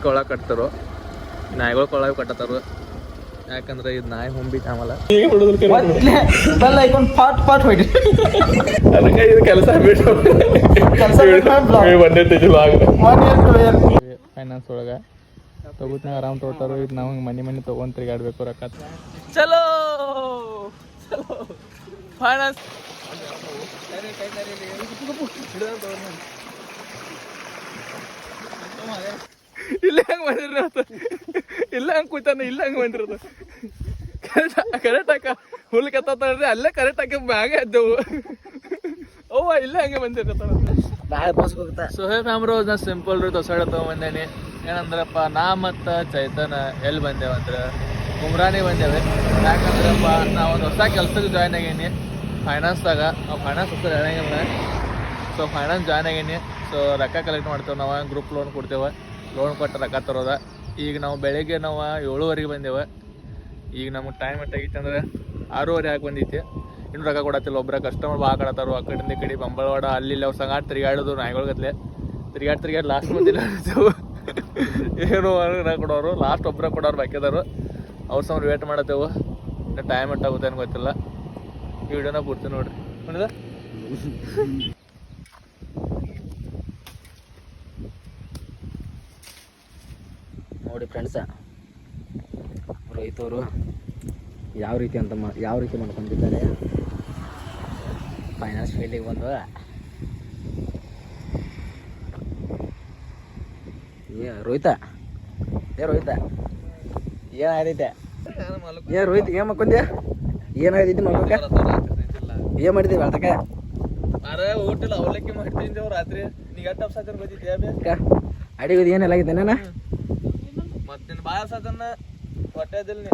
ಕೊಳ ಕಟ್ತಾರೋ ನಾಯಿಗಳು ಕೊಳ ಕಟ್ಟತಾರೋ ಯಾಕಂದ್ರೆ ಇದು ನಾಯಿ ಹೊಂಬಿಟ್ಟು ಆಮಲ್ಲ ಪಾಟ್ ಹೊಯ್ರಿ ಅದಕ್ಕೆ ಇದು ಕೆಲಸ ಬಿಟ್ಟು ಫೈನಾನ್ಸ್ ಒಳಗೆ ತಗೋತ ಆರಾಮ್ ತೊಗೊತಾರೋ ಇದು ನಾವು ಮನೆ ತೊಗೊಂಡು ತಿರ್ಗಾಡ್ಬೇಕು ರೊಕ್ಕ ಚಲೋ ಚಲೋ ಫೈನಾನ್ಸ್ ಇಲ್ಲ ಹಂಗೆ ಬಂದಿರೋದು ಇಲ್ಲ ಹಂಗೆ ಕೂತಾನ ಇಲ್ಲ ಹಂಗೆ ಬಂದಿರೋದು ಕರೆಕ್ಟ್ ಹಾಕ ಹುಲ್ ಕತ್ತರಿ ಅಲ್ಲೇ ಕರೆಕ್ಟ್ ಹಾಕಿ ಮ್ಯಾಗ ಎದ್ದೆವು ಅವ್ವ ಇಲ್ಲ ಹಂಗೆ ಬಂದಿರತ್ತ ಸೋಹೇಬ್ ಅಮ್ರೋಜ್ ನಾ ಸಿಂಪಲ್ ತೊಸಡ ತೊಗೊಂಬಂದೇನಿ ಏನಂದ್ರಪ್ಪ ನಾ ಮತ್ತು ಚೈತನ್ ಎಲ್ಲಿ ಬಂದೇವಂದ್ರೆ ಕುಮ್ರಾನಿ ಬಂದೇವೆ ಯಾಕಂದ್ರಪ್ಪ ನಾ ಒಂದು ಹೊಸ ಕೆಲ್ಸಕ್ಕೆ ಜಾಯ್ನ್ ಆಗೀನಿ ಫೈನಾನ್ಸ್ದಾಗ ನಾವು ಫೈನಾನ್ಸ್ ಹೊಸ ಹೇಳಂಗಿಲ್ಲ ಸೊ ಫೈನಾನ್ಸ್ ಜಾಯ್ನ್ ಆಗೀನಿ ಸೊ ರೊಕ್ಕ ಕಲೆಕ್ಟ್ ಮಾಡ್ತೇವೆ ನಾವು ಗ್ರೂಪ್ ಲೋನ್ ಕೊಡ್ತೇವೆ ಲೋನ್ ಕೊಟ್ಟು ರೊಕ್ಕ ತರೋದ ಈಗ ನಾವು ಬೆಳಗ್ಗೆ ನಾವು 7:30 ಬಂದೇವೆ ಈಗ ನಮಗೆ ಟೈಮ್ ಎಷ್ಟಾಗಿತ್ತು ಅಂದ್ರೆ 6:30 ಆಗಿ ಬಂದೈತಿ ಇನ್ನೂ ರೊಕ್ಕ ಕೊಡತ್ತಿಲ್ಲ ಒಬ್ಬರ ಕಸ್ಟಮರ್ ಭಾಳ ಕಡತ್ತಾರು ಆ ಕಡೆಯಿಂದ ಈ ಕಡೆ ಬಂಬಳವಾಡ ಅಲ್ಲಿ ಅವ್ರು ಸಂಗಾಟ ತಿರುಗಾಡೋದು ನಾಯಿಗಳ್ಗತ್ಲೆ ತಿರುಗಾಡಿ ಲಾಸ್ಟ್ ಮಂದಿಲ್ಲ ಏನು ರೊಕ್ಕ ಕೊಡೋರು ಲಾಸ್ಟ್ ಒಬ್ಬರ ಕೊಡೋರು ಬಾಕಿದಾರು ಅವ್ರ ಸಮ ವೇಟ್ ಮಾಡತ್ತೇವು ಇನ್ನು ಟೈಮ್ ಎಷ್ಟಾಗುತ್ತೆ ಏನು ಗೊತ್ತಿಲ್ಲ ಈ ವಿಡಿಯೋನ ಪೂರ್ತಿ ನೋಡ್ರಿ ನೋಡಿದ ನೋಡಿ ಫ್ರೆಂಡ್ಸ ರೈತರು ಯಾವ ರೀತಿ ಮಾಡ್ಕೊಂಡಿದ್ದಾರೆ ಫೈನಾನ್ಸ್ ಫೀಲ್ಡಿಗೆ ಬಂದು ರೋಹಿತ ಏನಾಗೈತೆ ರೋಹಿತ್ ಏನು ಮಾಡ್ಕೊಂಡ್ಯಾ ಏನಾಗೈತಿ ಮಲ್ಕೋಕ ಏನು ಮಾಡಿದ್ದೀವಿ ಬೆಳ್ತಕ ಅರೆ ಊಟಿಲ್ಲ ಅವಲಕ್ಕಿ ಮಾಡ್ತಿದ್ದೇವು ರಾತ್ರಿ ನೀಗ ಎಷ್ಟು ಸಾತನ ಗೊತ್ತಿದ್ಯಾ ಅಡಿಗೋದು ಏನೆಲ್ಲ ಆಗಿದ್ದೆ ನಾನು ಮತ್ತೆ ಬಾಳ ಸಾತನ ಹೊಟ್ಟೆದಿಲ್ಲ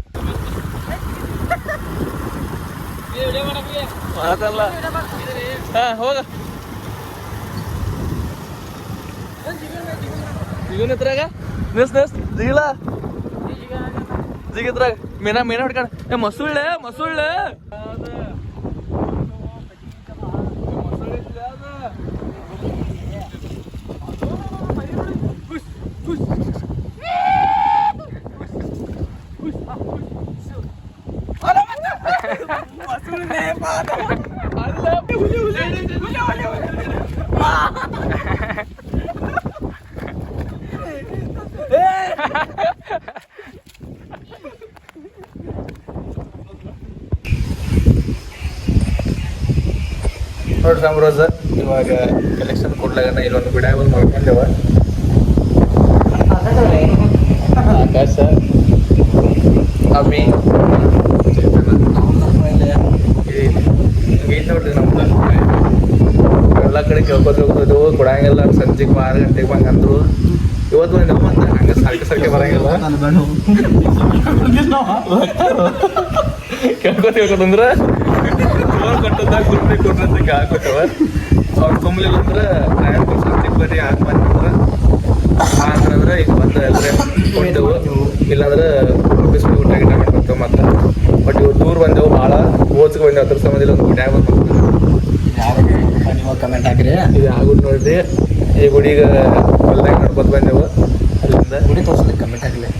ಮಾತಲ್ಲ ಹಾ ಹೋಗ ಜಿಗನ್ ಹತ್ರಾಗ ನಿಸ್ ಜಿಗಿಲ್ಲ ಜಿಗಿದ್ರಾಗ ಮೀನಾ ಹೊಡ್ಕಣ ಮಸುಳ್ಳೆ ನೋಡ್ರಿ ಅಮ್ರೋಜ್ ಇವಾಗ ಕಲೆಕ್ಷನ್ ಕೊಡ್ಲಾಗ ಇಲ್ಲೊಂದು ಬಿಡ ಬಂದು ಮಾಡ್ಕೊಂಡೇವ ಆಕಾಶ ಅಮ್ಮಿ ಗೀತ್ ನೋಡ್ರಿ ನಮ್ದು ಎಲ್ಲ ಕಡೆ ಕೇಳ್ಕೊತ ಕೊಡಂಗಿಲ್ಲ ಸಂಜೆಗೆ 6 ಗಂಟೆಗೆ ಬಂಗ ಅಂದ್ರು ಇವತ್ತು ಬಂದ ಹಂಗ ಸರ್ಕೆ ಬರಂಗಿಲ್ಲ ಕೇಳ್ಕೊತೀವಂದ್ರ ಲೋನ್ ಕಟ್ಟೋದಾಗ ಕೊಟ್ಟಂತ ಹಾಕೊಟ್ಟವ ಅವ್ರು ತುಂಬಲಿಲ್ಲ ಅಂದ್ರೆ ಸಂಜೆಗೆ ಬರ್ರಿ ಹಾಕ್ಬಂದ್ರೆ ಅಂತಂದ್ರೆ ಈಗ ಬಂದು ಎಲ್ಲರೇ ಕೊಟ್ಟೆವು ಇಲ್ಲಾಂದ್ರೆ ಆಫೀಸ್ ಊಟ ಗಿಟ ಮಾಡ್ಕೊತೇವೆ ಮತ್ತೆ ಬಟ್ ಇವು ದೂರ ಬಂದೆವು ಭಾಳ ಓದ್ಸ್ಗೆ ಬಂದೆವು ಅದ್ರ ಸಂಬಂಧ ಒಂದು ಗುಡಿ ಬಂದು ಕಮೆಂಟ್ ಹಾಕ್ರಿ ಇದು ಆಗುದು ನೋಡ್ರಿ ಈ ಗುಡಿಗೆ ಹೊಲ್ದಾಗ ನಡ್ಕೊತ ಬಂದೆವು ಅಲ್ಲಿಂದ ಗುಡಿ ತೋರಿಸ್ಲಿ ಕಮೆಂಟ್ ಹಾಕ್ಲಿ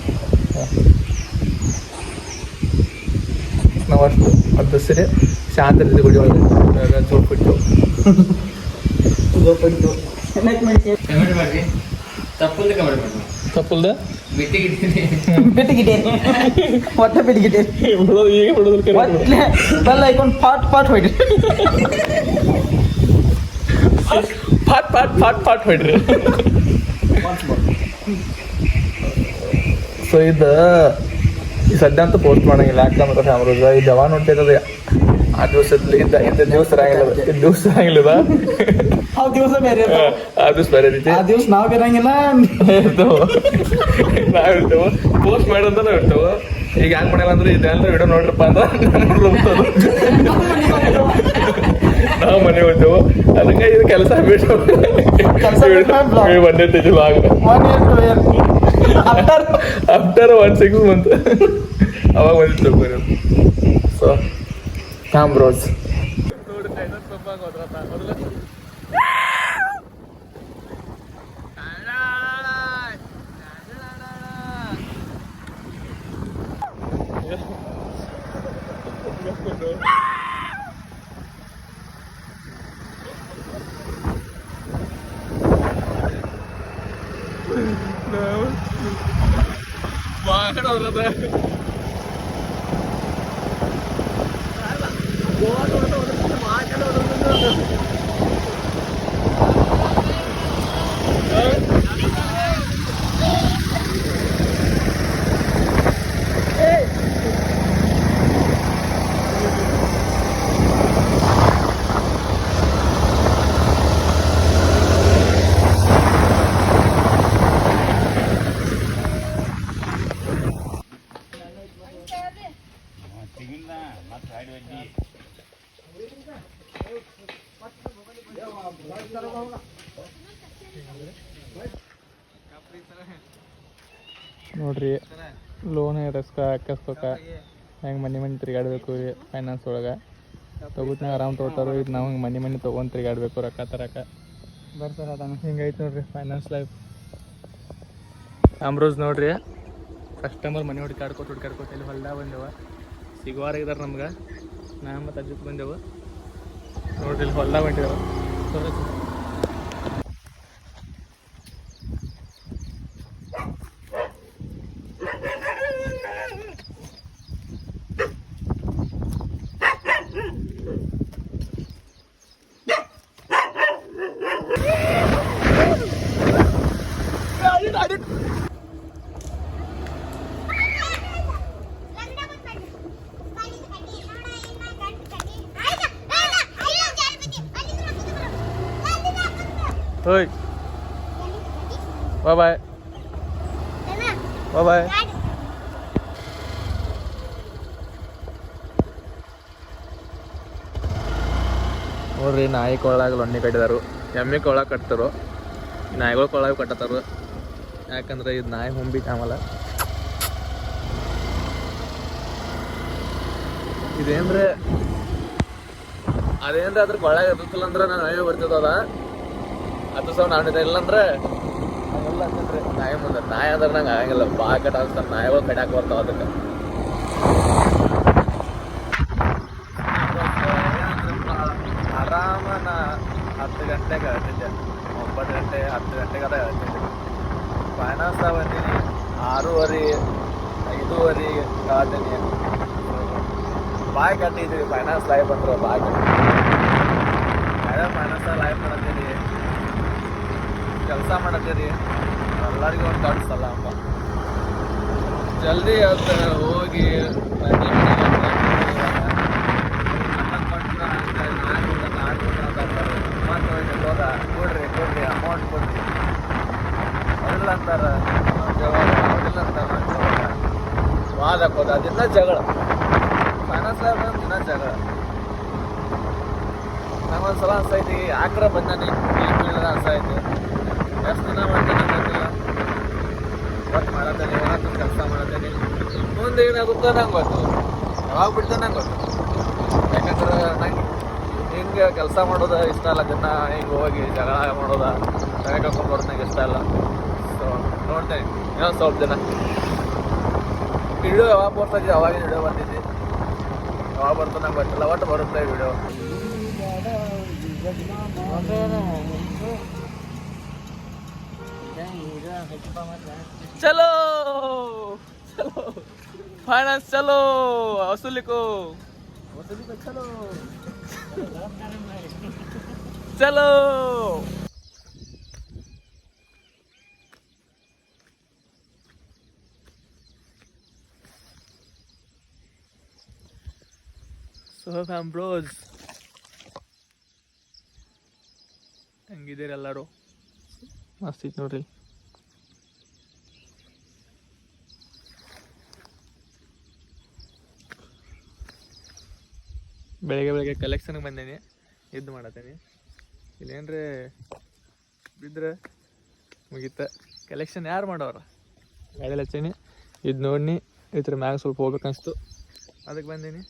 ನಾವು ಅಷ್ಟು ಅದು ಸರಿ ಶಾಂತ ರೀತಿ ಗುಡಿ ಒಳಗೆ ಜೋಪಿಟ್ಟು ಕಮೆಂಟ್ ಮಾಡ್ರಿ ತಪ್ಪುಲ್ದ ಕಮೆಂಟ್ ಮಾಡಿ ತಪ್ಪುಲ್ದ ಬಿಟ್ಟಿಗಿಟ್ಟೇನಿ ಒಟ್ಟೆ ಬಿಟ್ಟಿಗಿಟ್ಟೇನಿ ಈಗ ಬೆಲ್ಲ ಐಕೊಂಡು ಪಾಟ್ ಹೊಯ್ರಿ ಪಾಟ್ ಹೊಯ್ರಿ ಸೊ ಇದು ಸದ್ಯ ಅಂತೂ ಪೋಸ್ಟ್ ಮಾಡಂಗಿಲ್ಲ ಯಾಕಂದ್ರೆ ಅಮ್ರೋಜ ಈ ಜವಾ ನೋಡ್ತಿದ್ದದ ಆ ದಿವಸದಲ್ಲಿ ಇಂಥ ದಿವಸ ಇರಂಗಿಲ್ಲ ಆ ದಿವಸ ಬೇರೆ ಆ ದಿವಸ ಬೇರೆ ರೀತಿ ಆ ದಿವಸ ನಾವು ಇರಂಗಿಲ್ಲ ನಾವ್ ಇರ್ತೇವೆ ಪೋಸ್ಟ್ ಮಾಡಂತ ನಾವ್ ಇರ್ತೇವೆ ಈಗ ಹೆಂಗ್ ಮಾಡಲ್ಲ ಅಂದ್ರೆ ಇದೆಲ್ಲ ವಿಡಿಯೋ ನೋಡ್ರಪ್ಪ ಅಂತ ನಾವು ಮನೆ ಹೋಗ್ತೇವೆ ಅದಕ್ಕೆ ಇದು ಕೆಲಸ ಬಿಟ್ಟು ಬಂದಿರ್ತೀವಿ ಆಫ್ಟರ್ 1-6 months ಅವಾಗ ಬಂದಿತ್ತು ಸೊ ಕಾಂಬ್ರೋಸ್ ಮಾಡೋದ ನೋಡ್ರಿ ಲೋನ್ ಹಾಕಿಸ್ಬೇಕ ಹೆಂಗೆ ಮನೆ ತಿರುಗಾಡ್ಬೇಕು ರೀ ಫೈನಾನ್ಸ್ ಒಳಗೆ ತೊಗೊತ್ನಾಗ ಆರಾಮ್ ತೊಗೊತಾರೋ ಇದು ನಾವು ಹಿಂಗೆ ಮನೆ ತೊಗೊಂಡು ತಿರುಗಾಡ್ಬೇಕು ರೊಕ್ಕ ತರಕ ಬರ್ತಾರೆ ಅದಾನ ಹಿಂಗೈತೆ ನೋಡ್ರಿ ಫೈನಾನ್ಸ್ ಲೈಫ್. ಅಮ್ರೋಸ್ ನೋಡ್ರಿ ಕಸ್ಟಮರ್ ಮನೆ ಹುಡ್ಕಾಡ್ಕೊತ ಇಲ್ಲಿ ಹೊಲ್ದಾಗ ಬಂದೆವ ಸಿಗುವಾರ ಇದಾರೆ ನಮ್ಗೆ. ನಾ ಮತ್ತು ಅಜ್ಜತ್ ಬಂದೆವು ನೋಡ್ರಿ ಇಲ್ಲಿ ಹೊಲ್ದಾಗ ಬಂದಿದ್ದೇವೆ. Oi. Bye bye. Bye bye. ನೋಡ್ರಿ ನಾಯಿ ಕೊಳ್ಳಾಗ ಲೊಣ್ಣೆ ಕಟ್ಟಿದಾರು, ಎಮ್ಮೆ ಕೊಳ್ಳಾಗ ಕಟ್ತಾರೋ, ನಾಯಿಗಳು ಕೊಳ್ಳಾಗ ಕಟ್ಟತಾರು. ಯಾಕಂದ್ರೆ ಇದು ನಾಯಿ ಹುಂಬಿ ಆಮಲ್ಲ. ಇದೇನ್ರೆ ಅದೇನ್ರೆ ಅದ್ರ ಕೊಳ್ಳಾಗ ಇರ್ತಿಲ್ಲ ಅಂದ್ರೆ ನಾನು ನಾಯಿ ಬರ್ತದ ಅದು ಸಹ ನಾನು ಇಲ್ಲಂದ್ರೆ ಹಂಗೆಲ್ಲ ಅಂತಂದ್ರೆ ನಾಯಿ ಮುಂದೆ ನಾಯಿ ಅಂದ್ರೆ ನಂಗೆ ಆಗಂಗಿಲ್ಲ. ಭಾಳ ಕಟ್ಟ ಅನ್ಸ್ತಾರೆ ನಾಯಿಗಳು ಕಡಿಯಾಕೆ ಬರ್ತಾವ. ಅದಕ್ಕೆ ಆರಾಮ ನಾ 10 ಗಂಟೆಗೆ ಹೇಳ್ತಿದ್ದೆ, 9 ಗಂಟೆ 10 ಗಂಟೆಗೆ ಅದ ಹೇಳ್ತಿದ್ದೆ. ಫೈನಾನ್ಸ್ ಬಂದೀನಿ 6:30 5:30 ಹೇಳ್ತೀನಿ. ಬಾಯ್ ಕಟ್ಟಿದ್ವಿ ಫೈನಾನ್ಸ್ ಲೈಫ್ ಅಂದ್ರೆ ಬಾಯ್ ಕಟ್ಟಿ ಫೈನಾನ್ಸ್ ಲೈಫ್ ಮಾಡತ್ತೀರಿ, ಕೆಲಸ ಮಾಡತ್ತೀರಿ, ಎಲ್ಲರಿಗೂ ಒಂದು ದೊಡ್ಡ ಸಲ ಅಪ್ಪ. ಜಲ್ದಿ ಅದು ಹೋಗಿ ಕೊಡ್ರಿ ಅಮೌಂಟ್ ಕೊಡ್ರಿ ಅದಿಲ್ಲ ಅಂತಾರೆ, ಅದಿಲ್ಲ ಅಂತಾರೆ, ವಾದ ಹಾಕೋದು ಅದನ್ನ ಜಗಳ. ಫೈನಾನ್ಸ್ ಲೈಫ್ ದಿನ ಜಗಳ. ನಂಗೊಂದ್ಸಲ ಅನ್ಸೈತಿ ಯಾಕ್ರ ಬಂದಾನೆ ಅನ್ಸೈತಿ. ಎಷ್ಟು ದಿನ ಮಾಡ್ತೇನೆ ಗೊತ್ತಿಲ್ಲ, ಒಟ್ಟು ಮಾಡತ್ತೇನೆ ಏನಾದ್ರು ಕೆಲಸ ಮಾಡತ್ತೇನೆ. ಮುಂದೆ ಏನಾಗುತ್ತೋ ನಂಗೆ ಗೊತ್ತು, ಯಾವಾಗ ಬಿಡ್ತೇನೆ ನಂಗೆ ಗೊತ್ತು. ಯಾಕಂದ್ರೆ ನಂಗೆ ಹಿಂಗೆ ಕೆಲಸ ಮಾಡೋದು ಇಷ್ಟ ಇಲ್ಲ. ದಿನ ಹಿಂಗೆ ಹೋಗಿ ಜಗಳ ಮಾಡೋದ ತಲೆ ಕರ್ಕೊಂಡು ಬರೋದು ನಂಗೆ ಇಷ್ಟ ಇಲ್ಲ. ಸೊ ನೋಡ್ತೇನೆ ಇನ್ನೊಂದು ಸ್ವಲ್ಪ ದಿನ ವಿಡಿಯೋ ಯಾವಾಗ ಬರ್ತಾಯಿದ್ದೆ ಅವಾಗಿನ ವಿಡಿಯೋ ಬರ್ತಿದ್ದೆ. ಯಾವಾಗ ಬರ್ತದೆ ನಂಗೆ ಗೊತ್ತಿಲ್ಲ, ಒಟ್ಟು ಬರುತ್ತೆ ವಿಡಿಯೋ. ಚಲೋ ಚಲೋ ಫೈನಾನ್ಸ್ ಚಲೋ ವಸೂಲಿಕೋ ಚಲೋ ಚಲೋ. ಸೊ ಫ್ಯಾಮ್ ಬ್ರೋಸ್ ಹೆಂಗಿದ್ದೀರಿ ಎಲ್ಲರೂ? ಮಸ್ತ್ ಐತೆ ನೋಡ್ರಿ. ಬೆಳಗ್ಗೆ ಕಲೆಕ್ಷನ್ಗೆ ಬಂದೇನಿ, ಇದು ಮಾಡತ್ತೇನೆ. ಇಲ್ಲೇನ್ರಿ ಬಿದ್ರೆ ಮುಗೀತ. ಕಲೆಕ್ಷನ್ ಯಾರು ಮಾಡೋರ ಗಾಡಿಯಲ್ಲಿ ಹಚ್ಚೀನಿ. ಇದು ನೋಡಿ ಇದ್ರ ಮ್ಯಾಗ ಸ್ವಲ್ಪ ಹೋಗ್ಬೇಕನ್ನಿಸ್ತು, ಅದಕ್ಕೆ ಬಂದೀನಿ.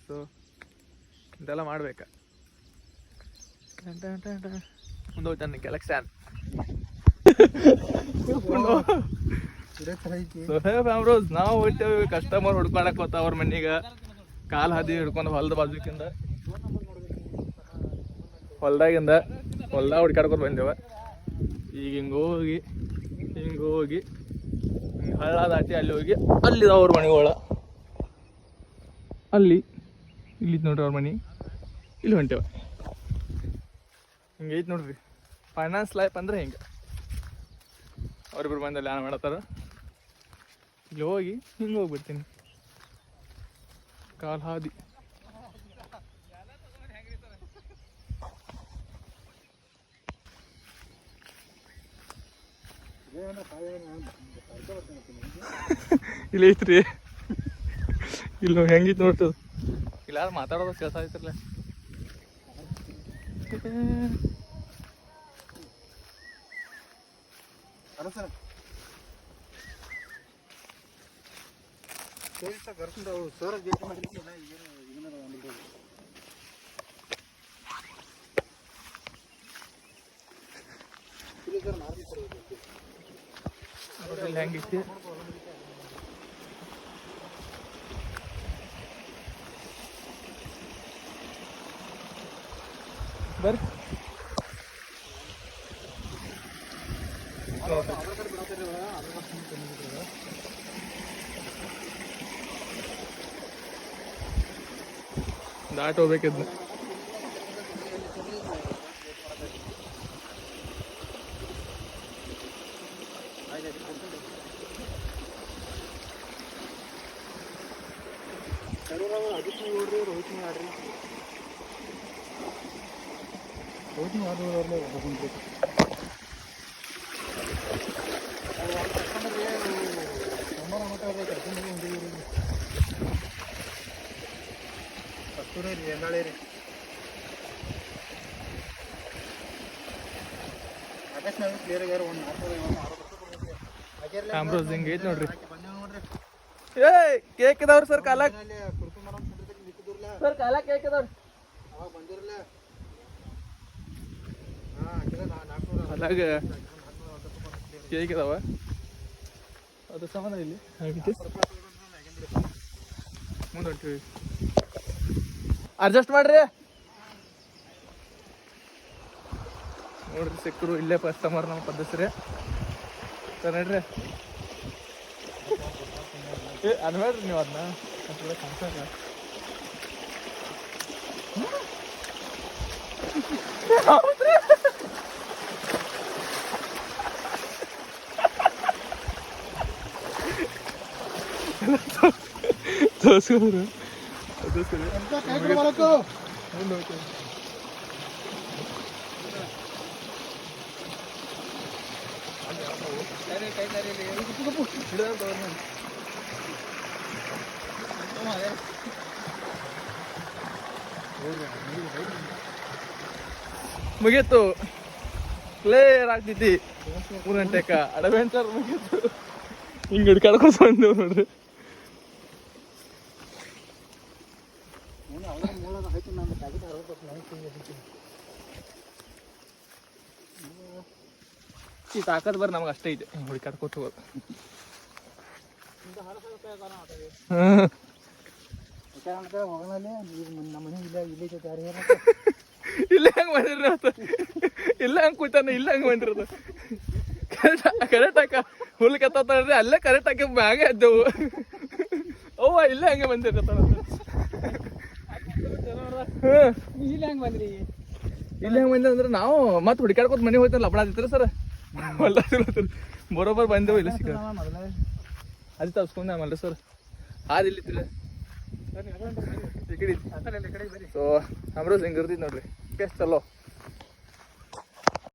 ಸೊ ಇದೆಲ್ಲ ಮಾಡ್ಬೇಕಾ ಮುಂದೆ ಹೋಗ್ತಾನೆ ಕಲೆಕ್ಷನ್. ನಾವು ಹೋಗ್ತೇವೆ ಕಸ್ಟಮರ್ ಹುಡ್ಕೊಳಕ್ ಹೋತ ಅವ್ರ ಮನೆಗೆ. ಕಾಲು ಹಾದಿ ಹಿಡ್ಕೊಂಡು ಹೊಲ್ದ ಬಾಜುಕಿಂದ ಹೊಲ್ದಾಗ ಹುಡ್ಕಾಡ್ಕೊಂಡು ಬಂದೇವ. ಈಗ ಹಿಂಗೆ ಹೋಗಿ ಹಿಂಗೆ ಹೋಗಿ ಹಿಂಗೆ ಹಳ್ಳ ದಾಟಿ ಅಲ್ಲಿ ಹೋಗಿ ಅಲ್ಲಿದ ಅವ್ರ ಮನೆಗಳ ಅಲ್ಲಿ ಇಲ್ಲಿದ್ದು ನೋಡ್ರಿ ಅವ್ರ ಮನೆ ಇಲ್ಲಿ ಹೊಂಟೇವ. ಹಿಂಗೆ ಐತೆ ನೋಡ್ರಿ ಫೈನಾನ್ಸ್ ಲೈಫ್ ಅಂದ್ರೆ ಹಿಂಗೆ. ಅವ್ರಿಬ್ರು ಬಂದಲ್ಲಿ ಯಾರು ಮಾಡತ್ತಾರ. ಇಲ್ಲಿ ಹೋಗಿ ಹಿಂಗೆ ಹೋಗ್ಬಿಡ್ತೀನಿ ಕಾಲು ಹಾದಿ. ಇಲ್ಲಿ ಐತ್ರಿ ಇಲ್ಲಿ ಹೆಂಗಿತ್ತು ನೋಡ್ತದ. ಇಲ್ಲ ಯಾರು ಮಾತಾಡೋದು ಕೆಲಸ ಐತ್ರಲ್ಲ. ಹೆಂಗೈತಿ ಬರ್ರಿ. ದಾಟ್ ಹೋಗ್ಬೇಕಿದ್ನ. ಆಮ್ರೋಸ್ ಹಿಂಗೆ ಐತೆ ನೋಡ್ರಿ. ಏ ಕೇಕ್ ಇದಾವ್ರಿ ಸರ್ ಕಾಲಾಗ. ಸರ್ ಕಾಲಾಗ ಕೇಕ್ ಇದಾವ್ರಿ. ಕಾಲಾಗ ಕೇಕ್ ಇದಾವ. ಅದು ಸಂಬಂಧ ಇಲ್ಲಿ ಮುಂದೆ ಹೊಂಟಿವಿ. ಅಡ್ಜಸ್ಟ್ ಮಾಡ್ರಿ ನೋಡ್ರಿ. ಸಿಕ್ಕರು ಇಲ್ಲೇ ಕಸ್ಟಮರ್ ನಮ್ಮ ಪದ್ಧತಿ ಸರ್ ನೋಡ್ರಿ. ಏ ಅನ್ಬೇಡ್ರಿ ನೀವು ಅದನ್ನ ಕಾಣ್ಸಾಕ. ತೋರ್ಸ್ಕೊಂಡ್ರು ಮುಗೀತು. ಕ್ಲಿಯರ್ ಆಗ್ತೈತಿ 3 ಗಂಟೆಕ ಅಡ್ವೆಂಚರ್ ಮುಗೀತು. ಹಿಂಗೆ ಹಿಡ್ಕಾಡ್ಕೊಂಡು ಬಂದೇವು ನೋಡ್ರಿ. ಈ ತಾಕತ್ ಬರ್ರಿ ನಮ್ಗೆ ಅಷ್ಟೇ ಇದೆ ಹಿಂಗೆ ಹುಡುಕಾಡ್ಕೊತ ಹೋಗೋದು. ಇಲ್ಲ ಹೆಂಗೆ ಬಂದಿರೋದು. ಇಲ್ಲ ಹಂಗೆ ಕೂತಾನ. ಇಲ್ಲ ಹಂಗೆ ಬಂದಿರೋದು. ಕರೆಕ್ಟ್ ಹಾಕ ಹುಲ್ ಕತ್ತರಿ ಅಲ್ಲೇ ಕರೆಕ್ಟ್ ಹಾಕಿ ಮ್ಯಾಗೆ ಎದ್ದೆವು. ಅವ್ವ ಇಲ್ಲೇ ಹಂಗೆ ಬಂದಿರತ್ತ. ಇಲ್ಲಿ ಹೆಂಗ್ ಬಂದ್ರಿ? ಇಲ್ಲಿ ಹೆಂಗೆ ಬಂದ ಅಂದ್ರೆ ನಾವು ಮತ್ತೆ ಹುಡುಕಾಡ್ಕೊತ ಮನೆ ಹೋಯ್ತಲ್ಲ ಲಪಡಾದಿತ್ರ ಸರ್. ಬರೋಬ್ಬರ್ ಬಂದೆವು. ಇಲ್ಲ ಸಿಕ್ಕ ಅದು ತಪ್ಸ್ಕೊಂಡೆ ಆಮಲ್ರಿ ಸರ್. ಹಾದು ಇಲ್ಲಿತ್ತಿರ ಸೊ ಅಮ್ರೋಸ್ ಹಿಂಗೆ ಇರ್ತಿತ್ತು ನೋಡ್ರಿ. ಟೇಸ್ಟ್ ಚಲೋ.